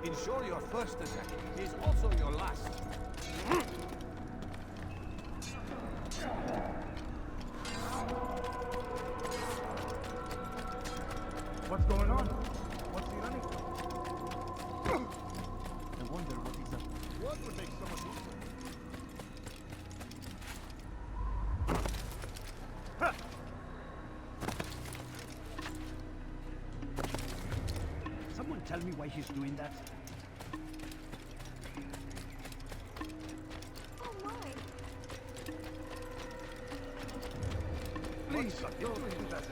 Ensure your first attack is also your last. What's going on? What's he running from? I wonder what he's up to. What would make someone do so? Someone tell me why he's doing that? Oh my! Please, don't do that.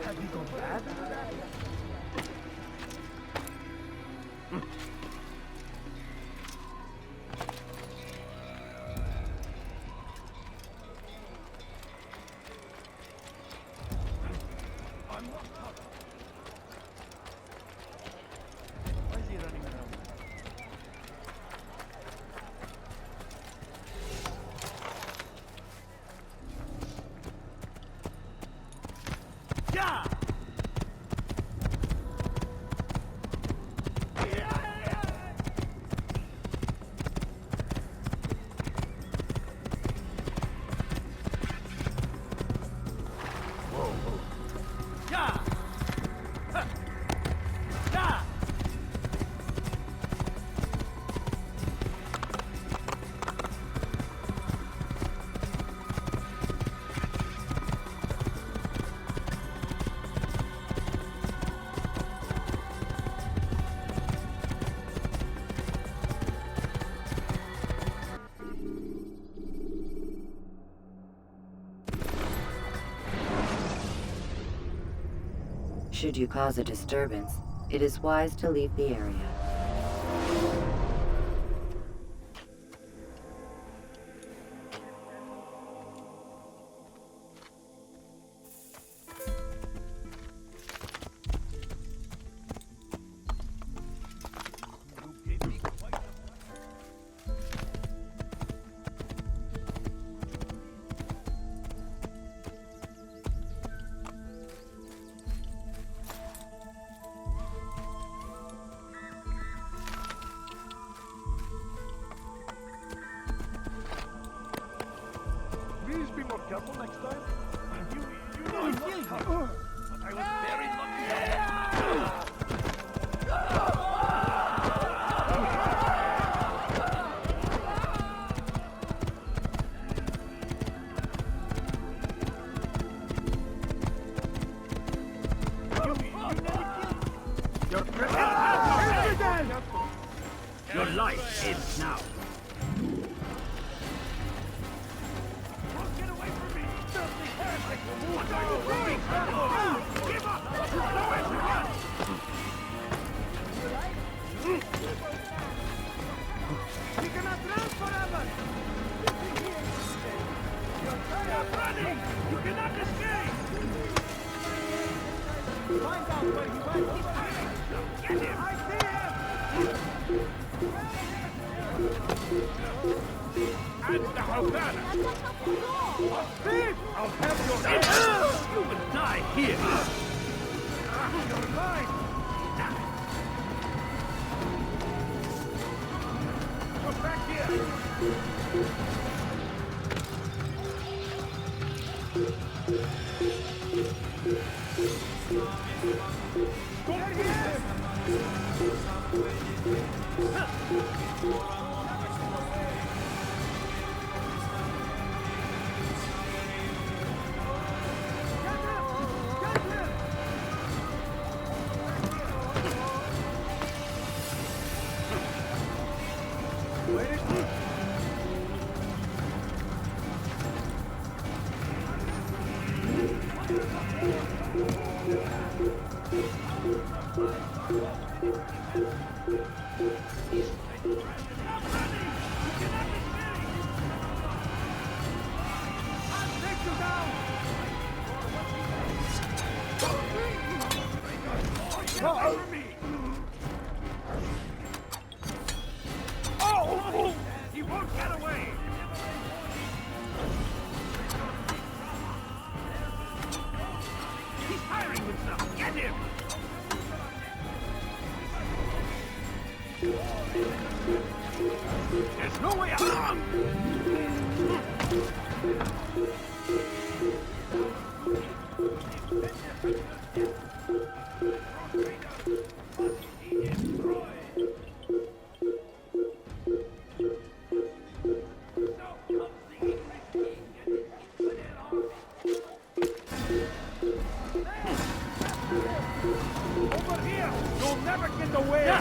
Have you gone bad? Why is he running around? Yeah! Yeah! Huh. Yeah! Should you cause a disturbance, it is wise to leave the area. Please be more careful next time. You know I'm not tough, but I was very lucky. Your Your life ends now. Get away from me! Filthy heretic! What are you doing? Give up! Nowhere to run! We cannot run forever! Stop running! You cannot escape! Find out where he went! He's hiding! Get him! I see him! And the Havana! Thief! I'll have your head! You will die here! You're mine! Come back here! There he is! away from me! Oh! He won't get away! He's firing with stuff! Get him! There's no way out! Over here! You'll never get away!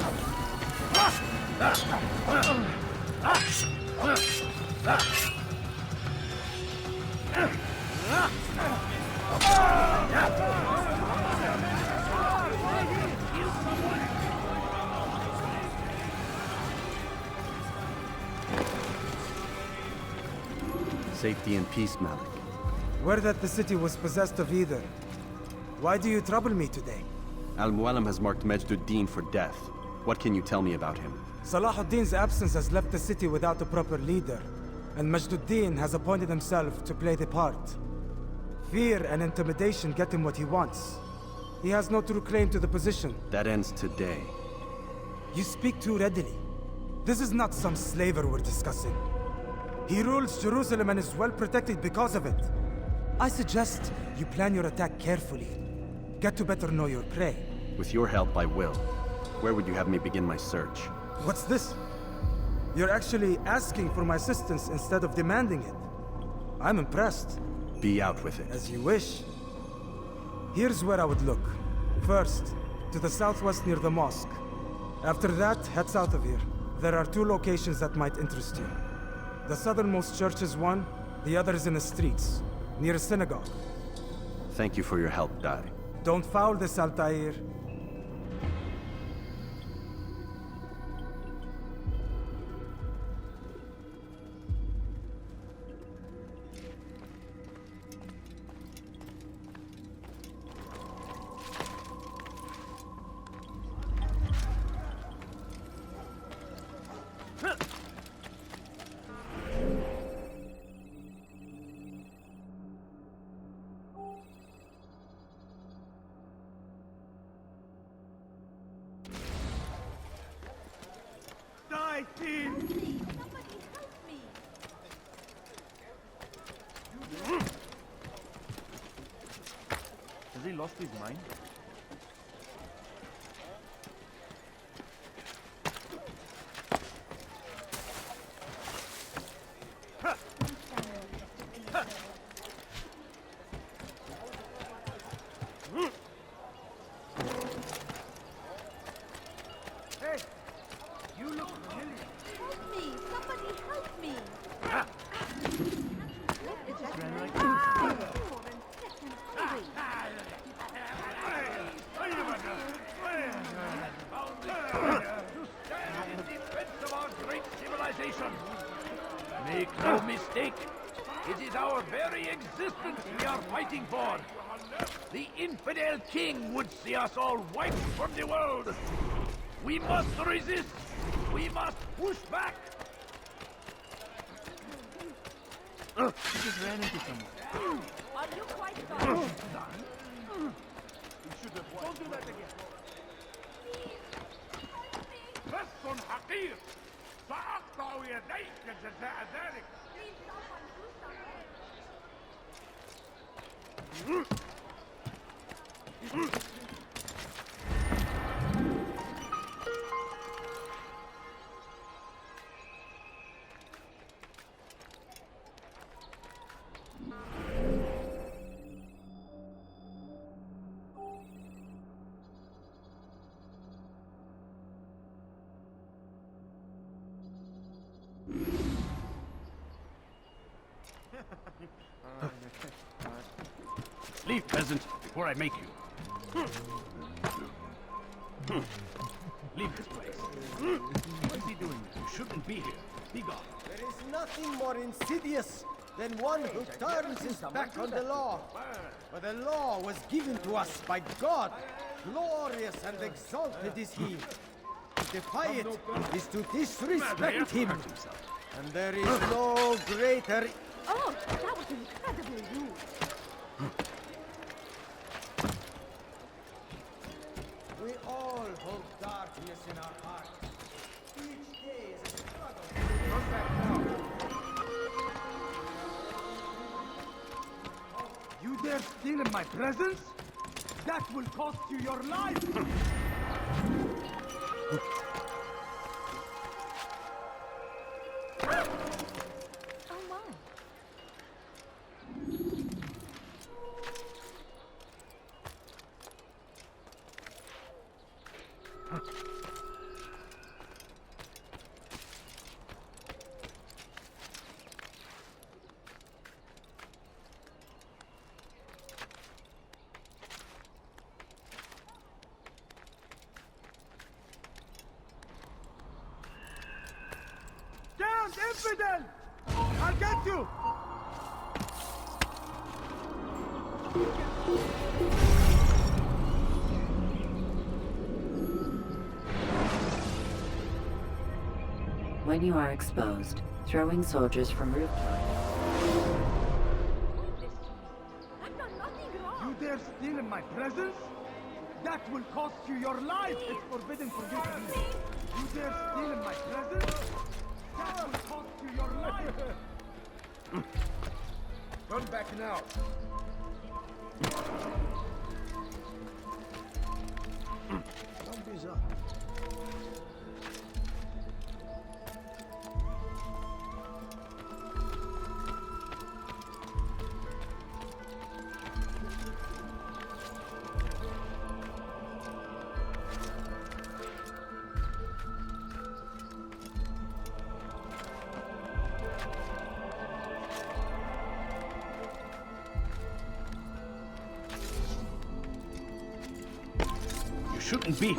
Safety and peace, Malik. Word that the city was possessed of either. Why do you trouble me today? Al-Mualim has marked Majduddin for death. What can you tell me about him? Salahuddin's absence has left the city without a proper leader, and Majduddin has appointed himself to play the part. Fear and intimidation get him what he wants. He has no true claim to the position. That ends today. You speak too readily. This is not some slaver we're discussing. He rules Jerusalem and is well protected because of it. I suggest you plan your attack carefully. Get to better know your prey. With your help, I will. Where would you have me begin my search? What's this? You're actually asking for my assistance instead of demanding it. I'm impressed. Be out with it. As you wish. Here's where I would look. First, to the southwest near the mosque. After that, head south of here. There are 2 locations that might interest you. The southernmost church is one, the other is in the streets, near a synagogue. Thank you for your help, Dari. Don't foul this, Altair. Die, thief! Somebody help me! Has he lost his mind? Hey! You look familiar. Help me! Somebody help me! It just ran like in defense of our great civilization. Make no mistake, it is our very existence we are fighting for. The infidel king would see us all wiped from the world. We must resist. We must push back. He just ran into someone. Are you quite done? Don't do that again. بس حقير سأقطع يديك جزاء ذلك. Please, someone do something! Leave, peasant, before I make you. Leave this place. What is he doing? You shouldn't be here. Be gone. There is nothing more insidious than one who turns his back on the law. For the law was given to us by God. Glorious and exalted is he. To defy it is to disrespect him. And there is no greater... Oh, that was incredibly rude. We all hold darkness in our hearts. Each day is a struggle. You dare steal in my presence? That will cost you your life! Oh my. Down, infidel! I'll get you! When you are exposed, throwing soldiers from rooftops. I've done nothing wrong. You dare steal in my presence? That will cost you your life! It's forbidden for you to leave. You dare steal in my presence? That will cost you your life! Run back now! Zombies up. You shouldn't be.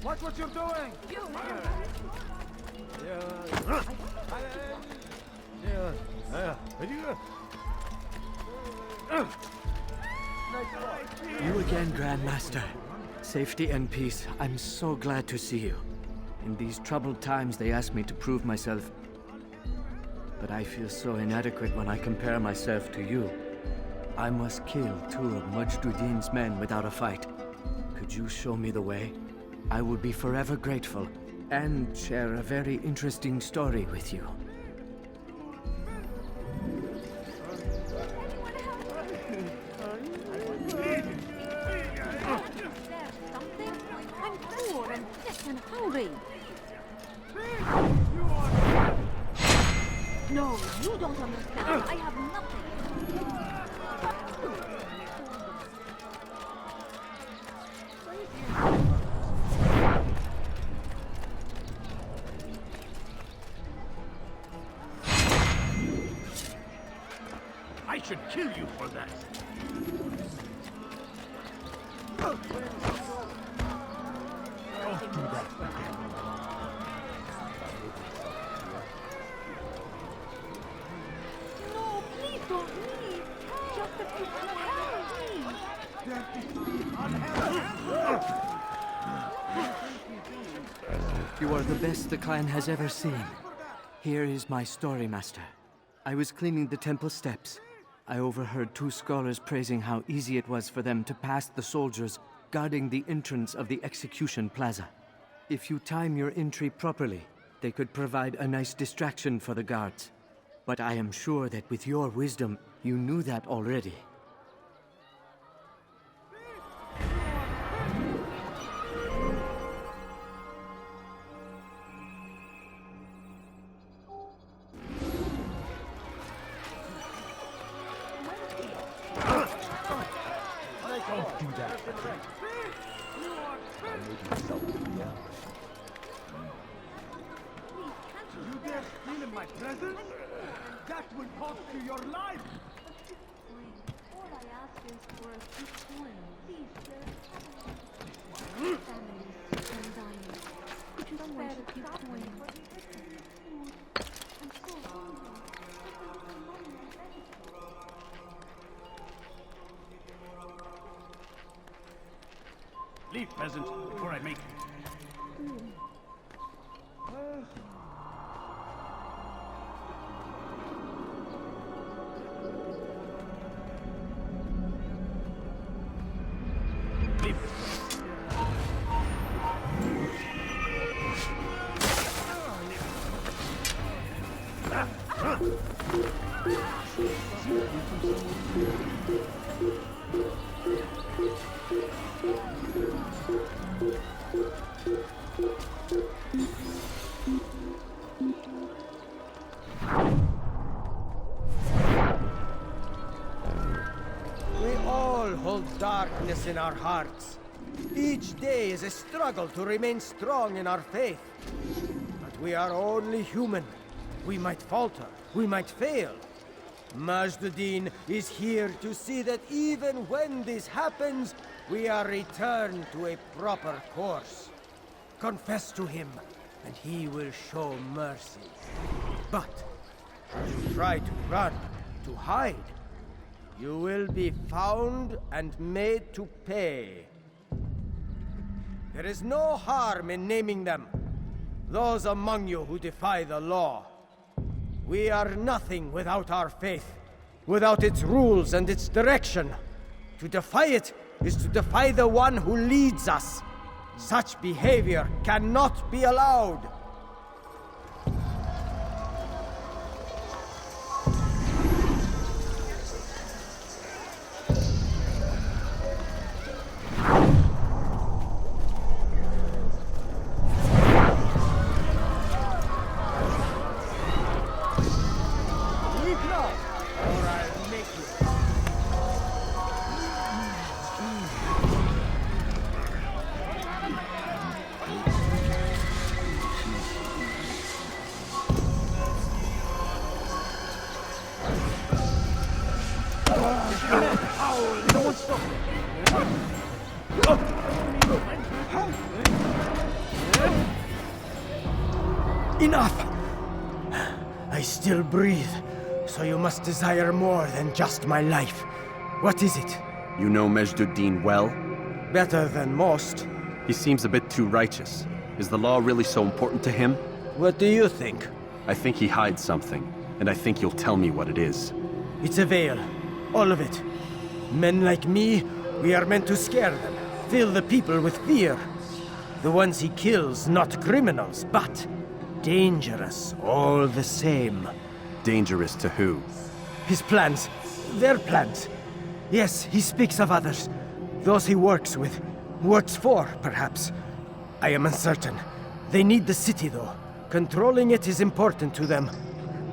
Watch what you're doing! You again, Grandmaster. Safety and peace. I'm so glad to see you. In these troubled times, they ask me to prove myself. But I feel so inadequate when I compare myself to you. I must kill 2 of Mujduddin's men without a fight. Could you show me the way? I will be forever grateful, and share a very interesting story with you. There's something. I'm poor and sick and hungry. No, you don't understand. I have nothing. I should kill you for that! Don't do that again. No, please don't leave. Just a few You are the best the clan has ever seen. Here is my story, Master. I was cleaning the temple steps. I overheard 2 scholars praising how easy it was for them to pass the soldiers guarding the entrance of the execution plaza. If you time your entry properly, they could provide a nice distraction for the guards. But I am sure that with your wisdom, you knew that already. You dare steal in my presence? That will cost you your life! All I ask is for a few coins. Please, sir. Families and dying. Just spare a few coins. I'm so hungry. Leave, peasant, before I make Leave. We all hold darkness in our hearts. Each day is a struggle to remain strong in our faith. But we are only human. We might falter, we might fail. Majduddin is here to see that even when this happens, we are returned to a proper course. Confess to him, and he will show mercy. But if you try to run, to hide, you will be found and made to pay. There is no harm in naming them. Those among you who defy the law. We are nothing without our faith, without its rules and its direction. To defy it is to defy the one who leads us. Such behavior cannot be allowed. Enough! I still breathe, so you must desire more than just my life. What is it? You know Majduddin well? Better than most. He seems a bit too righteous. Is the law really so important to him? What do you think? I think he hides something, and I think you'll tell me what it is. It's a veil. All of it. Men like me, we are meant to scare them, fill the people with fear. The ones he kills, not criminals, but dangerous all the same. Dangerous to who? His plans. Their plans. Yes, he speaks of others. Those he works with. Works for, perhaps. I am uncertain. They need the city, though. Controlling it is important to them.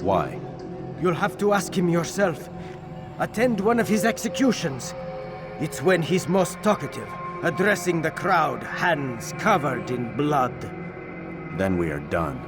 Why? You'll have to ask him yourself. Attend one of his executions. It's when he's most talkative, addressing the crowd, hands covered in blood. Then we are done.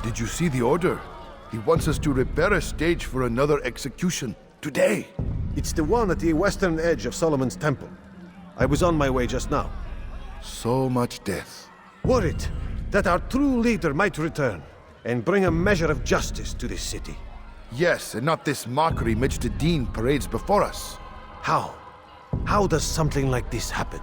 Did you see the order? He wants us to repair a stage for another execution. Today! It's the one at the western edge of Solomon's Temple. I was on my way just now. So much death. Worried that our true leader might return and bring a measure of justice to this city. Yes, and not this mockery Majduddin parades before us. How? How does something like this happen?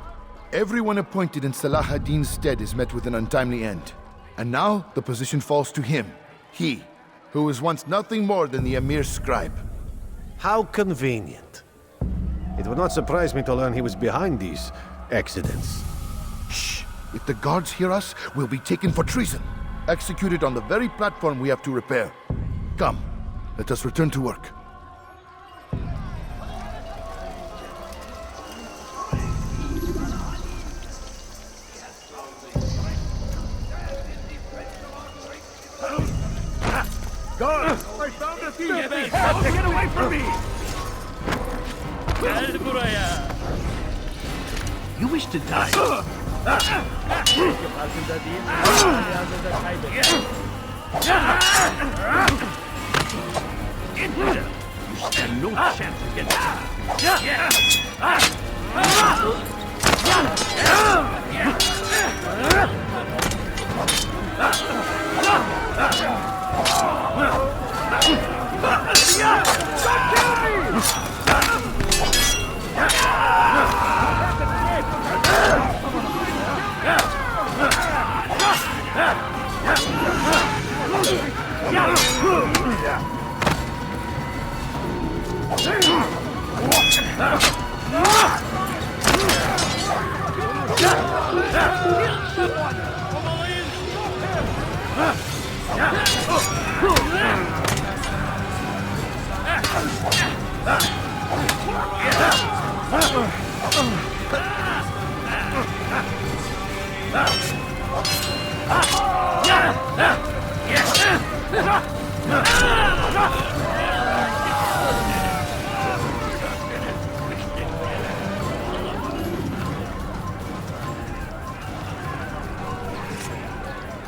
Everyone appointed in Salah ad-Din's stead is met with an untimely end. And now, the position falls to him. He, who was once nothing more than the Emir's scribe. How convenient. It would not surprise me to learn he was behind these accidents. Shh! If the guards hear us, we'll be taken for treason. Executed on the very platform we have to repair. Come, let us return to work. Guards! I found a thief! Get away from me! You wish to die? You stand no chance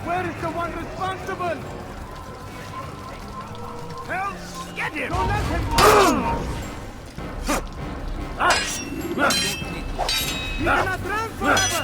Where is the one responsible? Help! Get him! Don't let him go! He cannot run forever!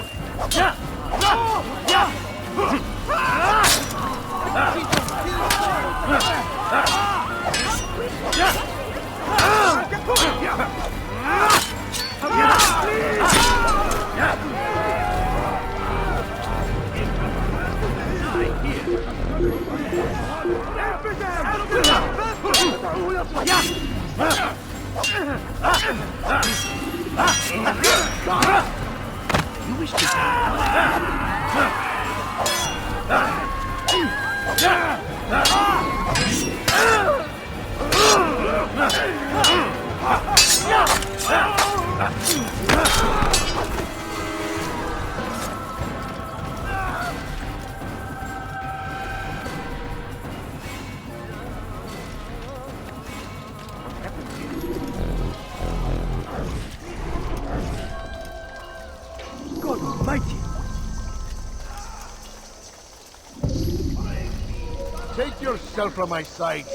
You wish to God Almighty! Take yourself from my sight.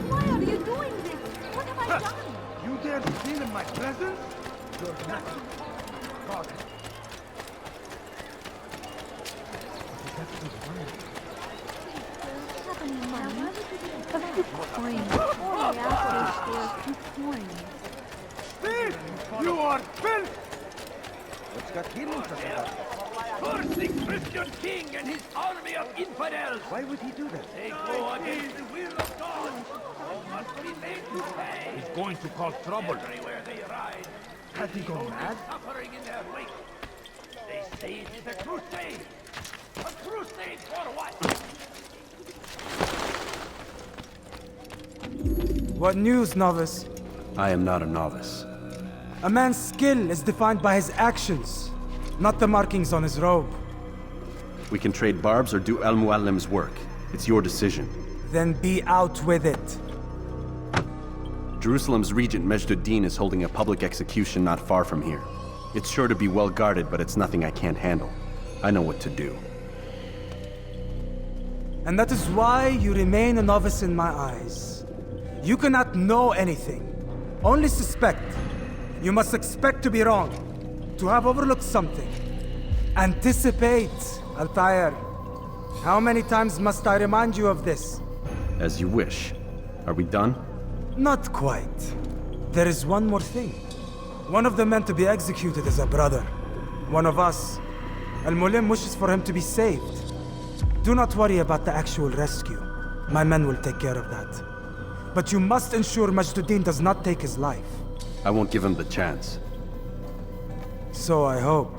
Why are you doing this? What have I done? You dare to steal in my presence? You're nothing. God. All I asked for is 2 coins. Thief! You are filth! What's got him interested? Curse the Christian king and his army of infidels! Why would he do that? They go against the will of God! All must be made to pay! He's going to cause trouble. Everywhere they ride, Has he gone mad? suffering in their wake. They say it is a crusade! A crusade for what? What news, novice? I am not a novice. A man's skill is defined by his actions, not the markings on his robe. We can trade barbs or do Al-Muallim's work. It's your decision. Then be out with it. Jerusalem's regent Majd-ud-Din is holding a public execution not far from here. It's sure to be well guarded, but it's nothing I can't handle. I know what to do. And that is why you remain a novice in my eyes. You cannot know anything, only suspect. You must expect to be wrong, to have overlooked something. Anticipate, Altair. How many times must I remind you of this? As you wish. Are we done? Not quite. There is one more thing. One of the men to be executed is a brother. One of us. Al-Mulim wishes for him to be saved. Do not worry about the actual rescue. My men will take care of that. But you must ensure Majduddin does not take his life. I won't give him the chance. So I hope.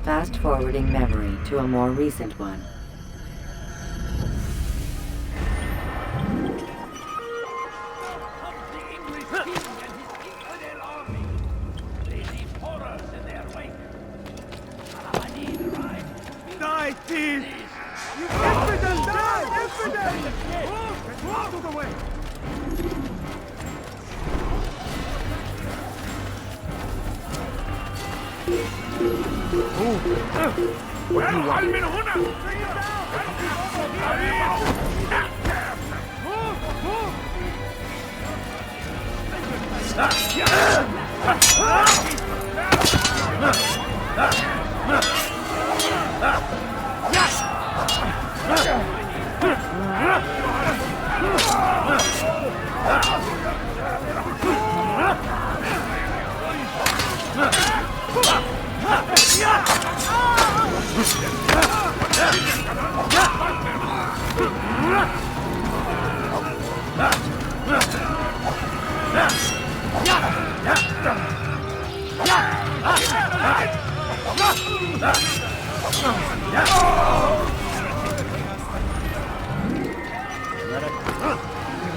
Fast-forwarding memory to a more recent one. Comes the English king and his infidel army. They leave horrors in their wake. Saladin arrived. Die, thief! You infidel! Die! Infidel! Move! Out of the way! والحل من هنا!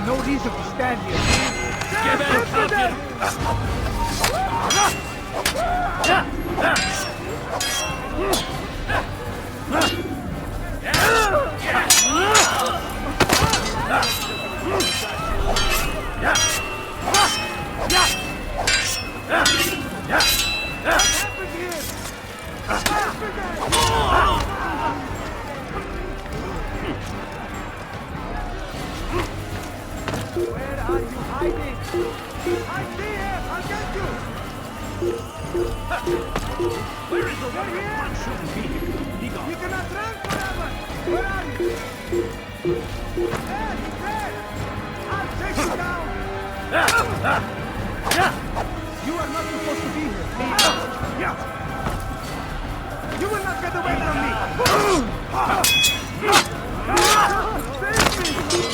No reason to stand here. Give it, champion! Where are you hiding? I see him! I'll get you! Where is the one who shouldn't be here? Be gone. You cannot run forever! Where are you? There! He's there! I'll take you down! You are not supposed to be here. You will not get away from me! Save me!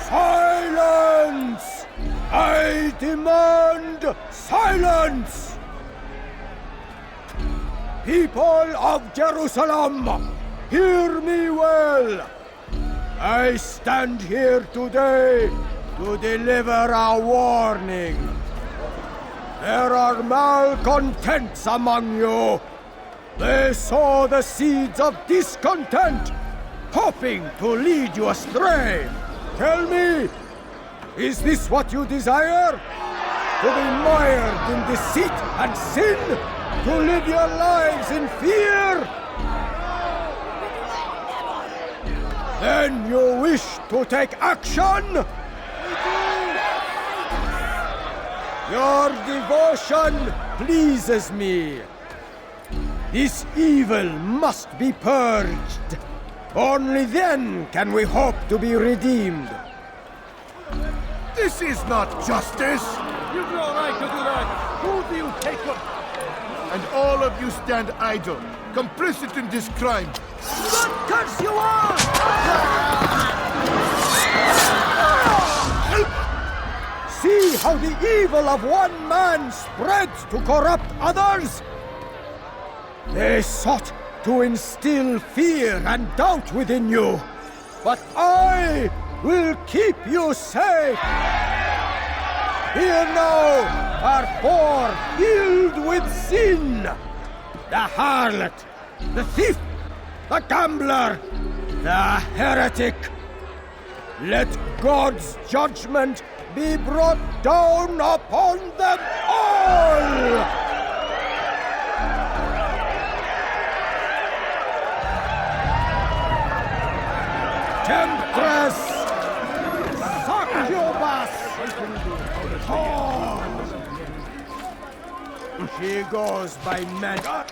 Silence! I demand silence! People of Jerusalem, hear me well! I stand here today to deliver a warning. There are malcontents among you. They sow the seeds of discontent, hoping to lead you astray. Tell me, is this what you desire? To be mired in deceit and sin? To live your lives in fear? Then you wish to take action? Your devotion pleases me. This evil must be purged. Only then can we hope to be redeemed. This is not justice! You've no right to do that! Who do you take up? And all of you stand idle, complicit in this crime. What curse you are! See how the evil of one man spreads to corrupt others? They sought to instill fear and doubt within you. But I will keep you safe. Here now are four filled with sin. The harlot, the thief, the gambler, the heretic. Let God's judgment be brought down upon them all! Temptress! Succubus! Oh. She goes by magic.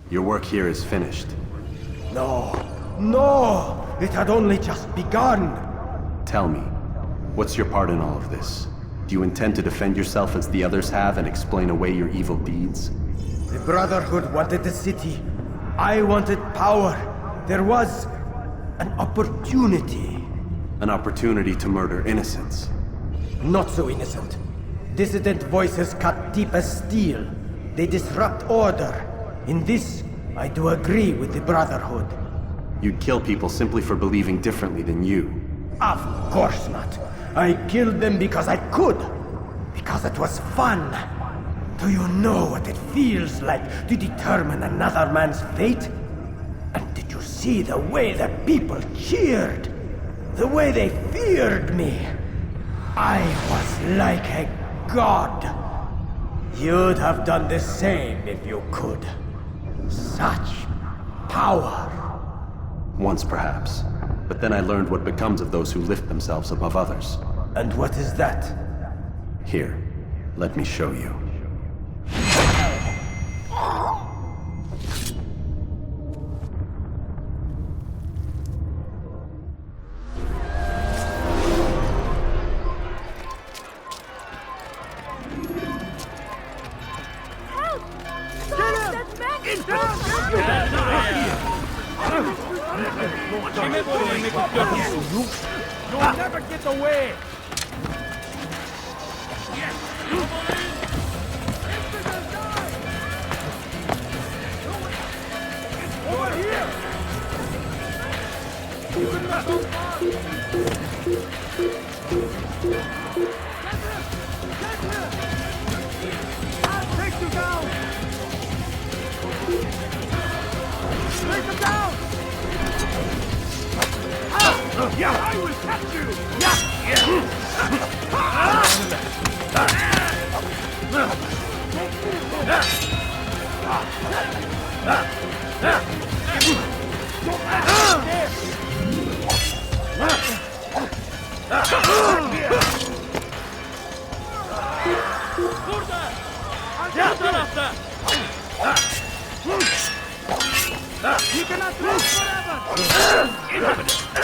Your work here is finished. No, no! It had only just begun! Tell me, what's your part in all of this? Do you intend to defend yourself as the others have and explain away your evil deeds? The Brotherhood wanted the city. I wanted power. There was an opportunity. An opportunity to murder innocents. Not so innocent. Dissident voices cut deep as steel. They disrupt order. In this, I do agree with the Brotherhood. You'd kill people simply for believing differently than you. Of course not. I killed them because I could. Because it was fun. Do you know what it feels like to determine another man's fate? And did you see the way the people cheered? The way they feared me? I was like a god. You'd have done the same if you could. Such power. Once, perhaps. But then I learned what becomes of those who lift themselves above others. And what is that? Here, let me show you. You'll never get away! Over here! I'll take you down! Take him down! Yeah, I will catch you!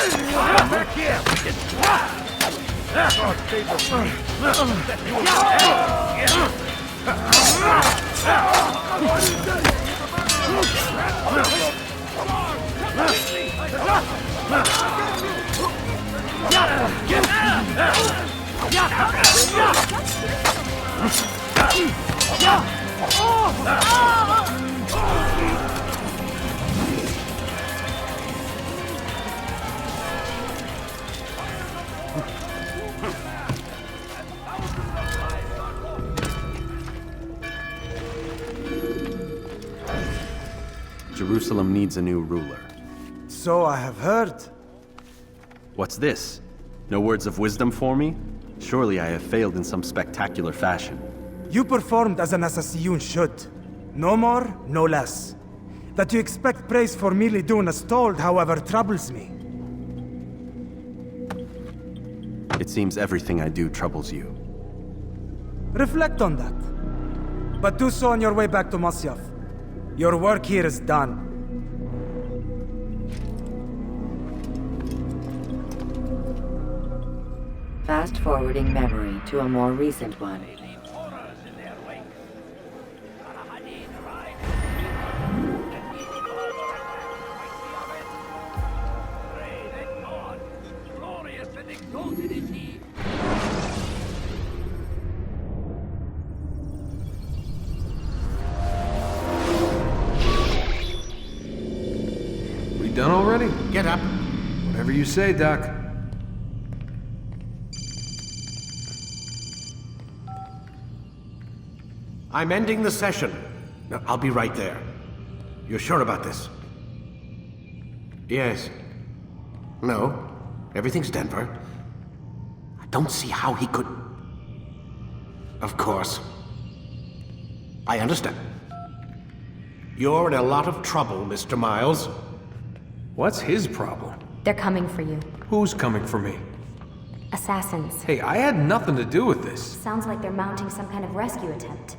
Back here! God favor me. That you Jerusalem needs a new ruler. So I have heard. What's this? No words of wisdom for me? Surely I have failed in some spectacular fashion. You performed as an Assassiyun should. No more, no less. That you expect praise for merely doing as told, however, troubles me. It seems everything I do troubles you. Reflect on that. But do so on your way back to Masyaf. Your work here is done. Fast-forwarding memory to a more recent one. Glorious and exalted is he. We done already? Get up. Whatever you say, Doc. I'm ending the session. No, I'll be right there. You're sure about this? Yes. No. Everything's Denver. I don't see how he could... Of course. I understand. You're in a lot of trouble, Mr. Miles. What's his problem? They're coming for you. Who's coming for me? Assassins. Hey, I had nothing to do with this. Sounds like they're mounting some kind of rescue attempt.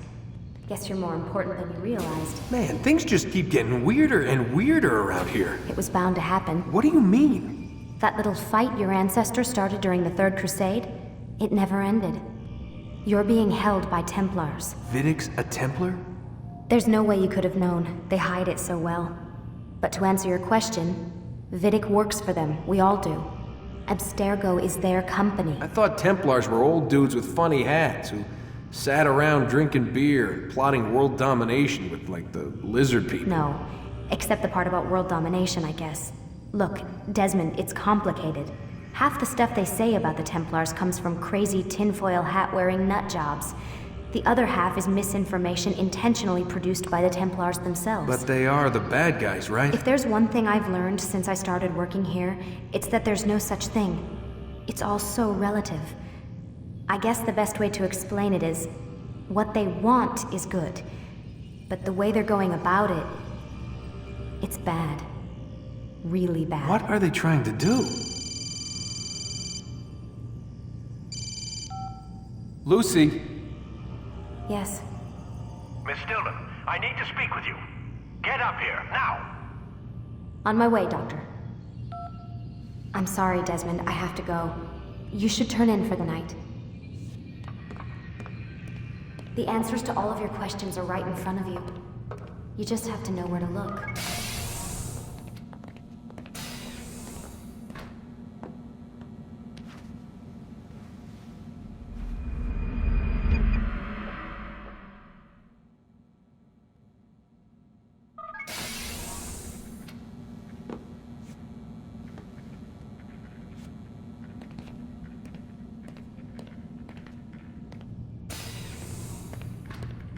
Guess you're more important than you realized. Man, things just keep getting weirder and weirder around here. It was bound to happen. What do you mean? That little fight your ancestors started during the Third Crusade, it never ended. You're being held by Templars. Vidic's a Templar? There's no way you could have known. They hide it so well. But to answer your question, Vidic works for them. We all do. Abstergo is their company. I thought Templars were old dudes with funny hats who sat around drinking beer and plotting world domination with, like, the lizard people. No. Except the part about world domination, I guess. Look, Desmond, it's complicated. Half the stuff they say about the Templars comes from crazy tinfoil hat-wearing nut jobs. The other half is misinformation intentionally produced by the Templars themselves. But they are the bad guys, right? If there's one thing I've learned since I started working here, it's that there's no such thing. It's all so relative. I guess the best way to explain it is, what they want is good. But the way they're going about it, it's bad. Really bad. What are they trying to do? Lucy? Yes. Miss Stillman, I need to speak with you. Get up here, now! On my way, Doctor. I'm sorry, Desmond, I have to go. You should turn in for the night. The answers to all of your questions are right in front of you. You just have to know where to look.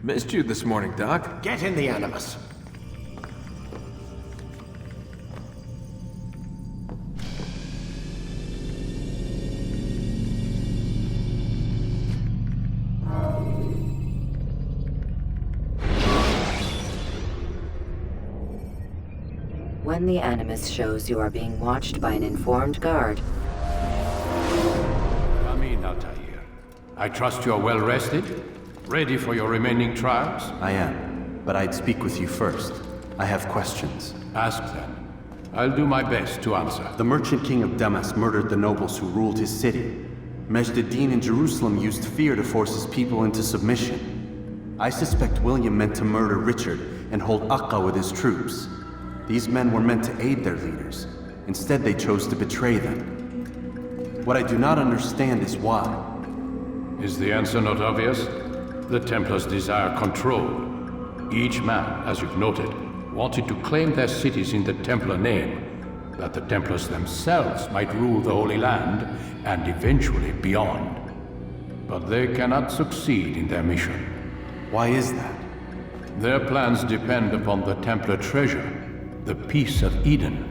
Missed you this morning, Doc. Get in the Animus. When the Animus shows you are being watched by an informed guard, Come in, Altair. I trust you are well rested? Ready for your remaining trials? I am, but I'd speak with you first. I have questions. Ask them. I'll do my best to answer. The merchant king of Damas murdered the nobles who ruled his city. Majd ad-Din in Jerusalem used fear to force his people into submission. I suspect William meant to murder Richard and hold Akka with his troops. These men were meant to aid their leaders. Instead, they chose to betray them. What I do not understand is why. Is the answer not obvious? The Templars desire control. Each man, as you've noted, wanted to claim their cities in the Templar name, that the Templars themselves might rule the Holy Land and eventually beyond. But they cannot succeed in their mission. Why is that? Their plans depend upon the Templar treasure, the Peace of Eden.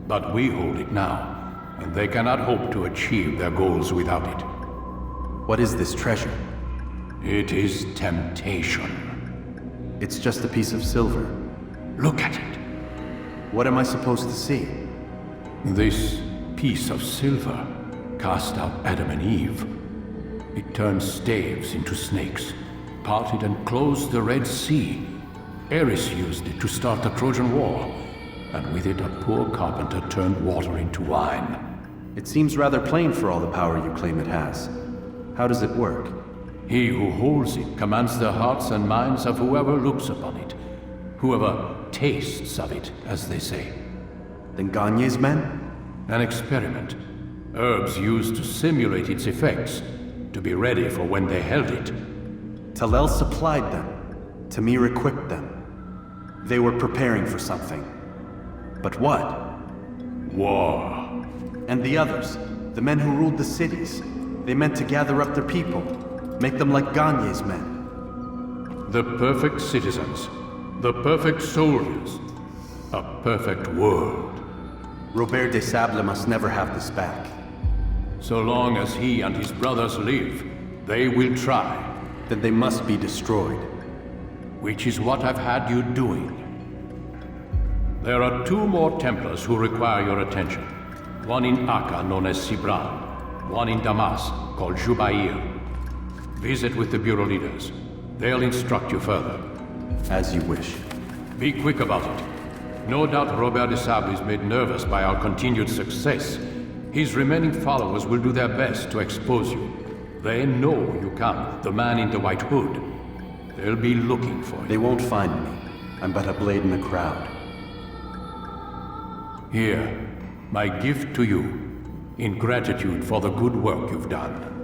But we hold it now, and they cannot hope to achieve their goals without it. What is this treasure? It is temptation. It's just a piece of silver. Look at it. What am I supposed to see? This piece of silver cast out Adam and Eve. It turned staves into snakes, parted and closed the Red Sea. Ares used it to start the Trojan War, and with it a poor carpenter turned water into wine. It seems rather plain for all the power you claim it has. How does it work? He who holds it commands the hearts and minds of whoever looks upon it. Whoever tastes of it, as they say. Then Gagne's men? An experiment. Herbs used to simulate its effects, to be ready for when they held it. Talel supplied them. Tamir equipped them. They were preparing for something. But what? War. And the others, the men who ruled the cities, they meant to gather up their people, make them like Gagne's men. The perfect citizens, the perfect soldiers, a perfect world. Robert de Sable must never have this back. So long as he and his brothers live, they will try. Then they must be destroyed. Which is what I've had you doing. There are 2 more Templars who require your attention. One in Akka, known as Sibran. One in Damas, called Jubair. Visit with the Bureau leaders. They'll instruct you further. As you wish. Be quick about it. No doubt Robert de Sable is made nervous by our continued success. His remaining followers will do their best to expose you. They know you come, the man in the white hood. They'll be looking for you. They won't find me. I'm but a blade in the crowd. Here, my gift to you, in gratitude for the good work you've done.